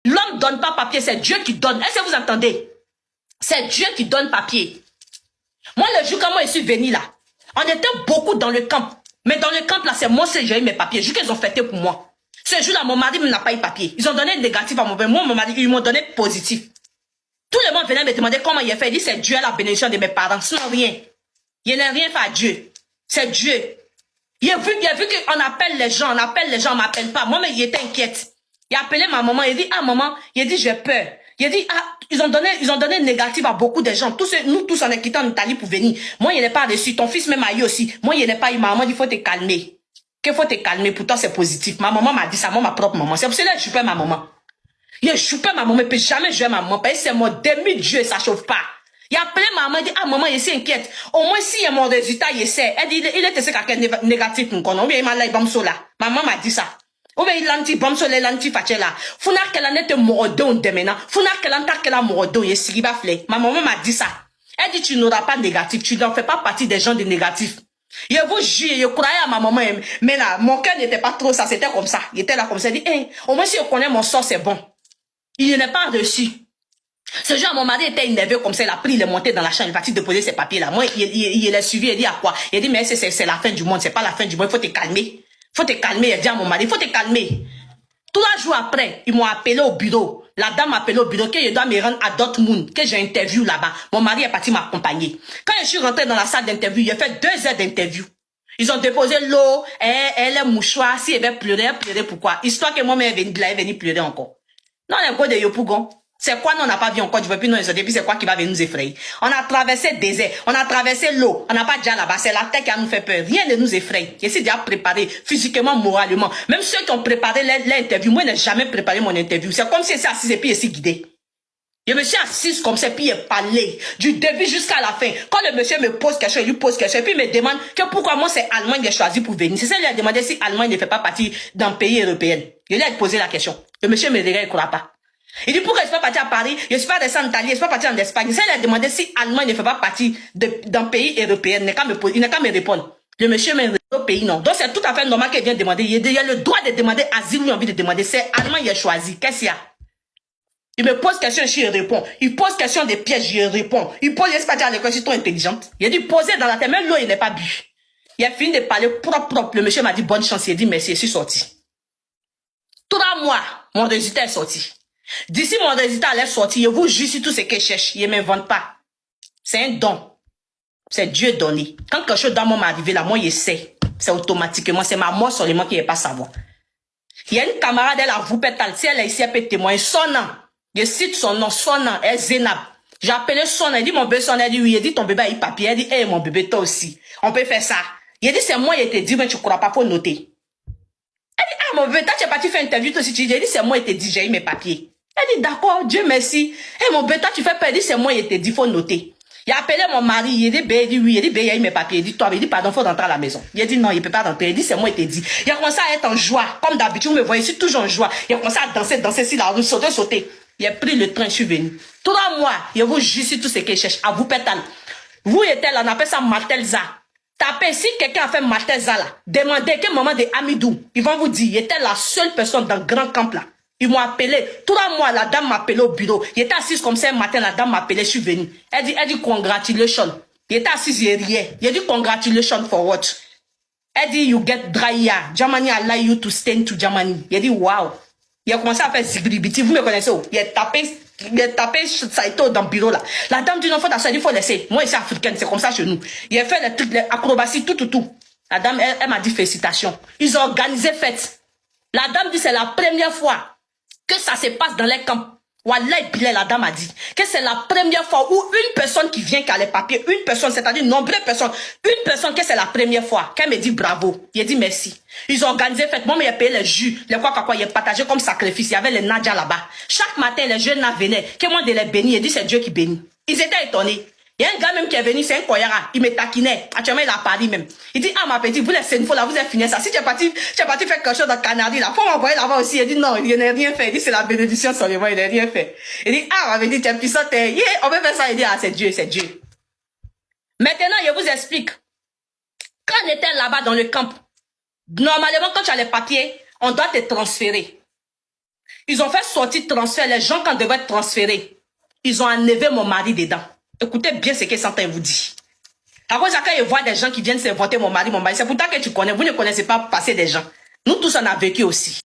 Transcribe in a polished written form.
L'homme ne donne pas papier, c'est Dieu qui donne. Est-ce que vous entendez? C'est Dieu qui donne papier. Moi, le jour quand moi, je suis venu là, on était beaucoup dans le camp. Mais dans le camp là, c'est moi qui j'ai eu mes papiers. Juste qu'ils ont fêté pour moi. Ce jour-là, mon mari n'a pas eu papier. Ils ont donné négatif à mon père. Moi, mon mari, ils m'ont donné positif. Tout le monde venait me demander comment il a fait. Il dit, c'est Dieu la bénédiction de mes parents. Sinon, rien. Il n'a rien fait à Dieu. C'est Dieu. Il a vu qu'on appelle les gens, on m'appelle pas. Moi, mais il était inquiète. Il a appelé ma maman, il dit, ah maman, il a dit, j'ai peur. Il a dit, ah, ils ont donné négatif à beaucoup de gens. Nous tous, on est quittés en Italie pour venir. Moi, il n'est pas reçu. Ton fils même a eu aussi. Moi, il n'est pas eu. Ma maman dit, il faut te calmer. Qu'il faut te calmer. Pourtant, c'est positif. Ma maman m'a dit ça, moi, ma propre maman. C'est pour cela que je suis pas ma maman. Je suis pas ma maman, mais jamais jouer ma maman. Parce que c'est mon demi-dieu, ça chauffe pas. Il a appelé maman, il dit, ah maman, il est inquiète. Au moins, si il y a mon résultat, il essaie. Elle dit, il était quelqu'un négatif, nous connaissons. Ou bien il m'a là, il va me sola. Maman m'a dit ça. Ou bien il a dit, bon, soleil, l'anti faché là. Funa qu'elle en était morodon de maintenant. Funa qu'elle en qu'elle a morodon, il est si va flé. Ma maman m'a dit ça. Elle dit, tu n'auras pas négatif. Tu n'en fais pas partie des gens de négatifs. Je vous jure, je croyais à ma maman, mais là, mon cœur n'était pas trop ça, c'était comme ça. Il était là comme ça, il dit, hey, au moins si je connais mon sort, c'est bon. Il n'est pas reçu. Ce jour, mon mari était énervé comme ça, il a pris, il est monté dans la chambre, il va déposer ses papiers là. Moi, il est suivi, il dit à quoi? Il dit, mais c'est la fin du monde, c'est pas la fin du monde, il faut te calmer. Faut te calmer, il dit à mon mari, il faut te calmer. 3 jours après, ils m'ont appelé au bureau. La dame m'a appelé au bureau que je dois me rendre à Dortmund, que j'ai interview là-bas. Mon mari est parti m'accompagner. Quand je suis rentrée dans la salle d'interview, j'ai fait 2 heures d'interview. Ils ont déposé l'eau, elle est mouchoir, si elle va pleurer, elle pleurait pourquoi? Histoire que moi-même elle est venue pleurer encore. Non, les gars de Yopougon. C'est quoi, nous, on n'a pas vu encore, je veux plus nous et puis c'est quoi qui va venir nous effrayer? On a traversé le désert, on a traversé l'eau, on n'a pas déjà là-bas, c'est la terre qui a nous fait peur. Rien ne nous effraie. Je suis déjà préparé physiquement, moralement. Même ceux qui ont préparé l'interview, moi, je n'ai jamais préparé mon interview. C'est comme si c'est assis et puis je suis guidé. Je me suis assise comme ça, puis il parlé du début jusqu'à la fin. Quand le monsieur me pose quelque chose, il lui pose quelque chose, puis il me demande que pourquoi moi c'est Allemagne que j'ai choisi pour venir. C'est ça, il a demandé si Allemagne ne fait pas partie d'un pays européen. Je lui ai posé la question. Le monsieur me regarde, il ne croit pas. Il dit, pourquoi je ne suis pas parti à Paris, je ne suis pas resté en Italie, je ne suis pas parti en Espagne. Ça, il a demandé si Allemagne ne fait pas partie d'un pays européen. Il n'a qu'à me répondre. Le monsieur me répond au pays, non. Donc, c'est tout à fait normal qu'il vienne demander. Il a le droit de demander asile, il a envie de demander. C'est Allemagne qui a choisi. Qu'est-ce qu'il y a? Il me pose question, je réponds. Il pose question des pièges, je réponds. Il pose, je suis parti à l'école, je suis trop intelligente. Il a dit, posez dans la tête, même l'eau, il n'est pas bu. Il a fini de parler propre. Le monsieur m'a dit, bonne chance. Il a dit, merci, je suis sorti. 3 mois, mon résultat est sorti. D'ici mon résultat allait sortir, je vous jure sur tout ce que je cherche. Il ne m'invente pas. C'est un don. C'est Dieu donné. Quand quelque chose dans moi m'arrive là, moi je sais. C'est automatiquement, c'est ma mort seulement qui n'est pas savoir. Il y a une camarade, elle a vous pétal. Si elle est ici, elle peut témoigner. Son nom. Je cite son nom. Son nom est Zénab. J'ai appelé son nom. Elle dit mon bébé, son nom. Elle dit oui. Elle dit ton bébé a eu papier. Elle dit, hey, mon bébé, toi aussi. On peut faire ça. Il dit, c'est moi, il te dit, mais tu ne crois pas, faut noter. Elle dit, ah, mon bébé, toi, tu es parti faire une interview aussi. J'ai dit, c'est moi, il te dit, j'ai eu mes papiers. Elle dit, d'accord, Dieu merci. Eh, mon bébé, toi, tu fais peur. Elle dit, c'est moi, il te dit, faut noter. Il a appelé mon mari, il dit, ben, il dit oui, il dit, ben, il a eu mes papiers. Il dit, toi, il dit, pardon, faut rentrer à la maison. Il a dit, non, il peut pas rentrer. Il dit, c'est moi, il te dit. Il a commencé à être en joie. Comme d'habitude, vous me voyez, je suis toujours en joie. Il a commencé à danser sur la rue, sauter. Il a pris le train, je suis venu. 3 mois, il vous juste tout ce qu'il cherche. À vous pétal. Vous êtes là, on appelle ça Martelza. Tapez, si quelqu'un a fait Martelza là, demandez quel moment de Amidou. Ils vont vous dire, il était la seule personne dans le grand camp là. Ils m'ont appelé. 3 mois, la dame m'a appelé au bureau. Il était assise comme ça un matin, la dame m'a appelé, je suis venu. Elle dit, congratulations. Il était assise, il riait. Il a dit, congratulations for what? Elle dit, you get dry here. Germany allow you to stay to Germany. Il a dit, wow. Il a commencé à faire zigribiti. Vous me connaissez où? Il a tapé Saito dans le bureau là. La dame dit, non, il faut laisser. Moi, ici, africaine, c'est comme ça chez nous. Il a fait les trucs, les acrobaties, tout. La dame, elle m'a dit, félicitations. Ils ont organisé fête. La dame dit, c'est la première fois que ça se passe dans les camps. Wallahi Bilal, la dame a dit que c'est la première fois où une personne qui vient qui a les papiers, une personne, c'est-à-dire nombreuses personnes, une personne que c'est la première fois, qu'elle me dit bravo. Il a dit merci. Ils ont organisé fête. Moi, mais il a payé les jus, les quoi, il a partagé comme sacrifice. Il y avait les Nadja là-bas. Chaque matin, les jeunes venaient. Que moi de les bénir, il dit c'est Dieu qui bénit. Ils étaient étonnés. Il y a un gars même qui est venu, c'est un Koyara. Il me taquinait. Actuellement, il est à Paris même. Il dit, ah, ma petite, vous les Sénéfaux là, vous avez fini ça. Si tu es parti faire quelque chose dans Canary là, faut m'envoyer là-bas aussi. Il dit, non, il n'a rien fait. Il dit, c'est la bénédiction seulement, il n'a rien fait. Il dit, ah, ma petite, tu es puissante. Yeah, on peut faire ça. Il dit, ah, c'est Dieu, c'est Dieu. Maintenant, je vous explique. Quand on était là-bas dans le camp, normalement, quand tu as les papiers, on doit te transférer. Ils ont fait sortir transfert. Les gens, quand devaient être transférés, ils ont enlevé mon mari dedans. Écoutez bien ce que Santin vous dit. À cause quand ils voient des gens qui viennent s'inventer mon mari. C'est pour ça que tu connais. Vous ne connaissez pas passer des gens. Nous tous, on a vécu aussi.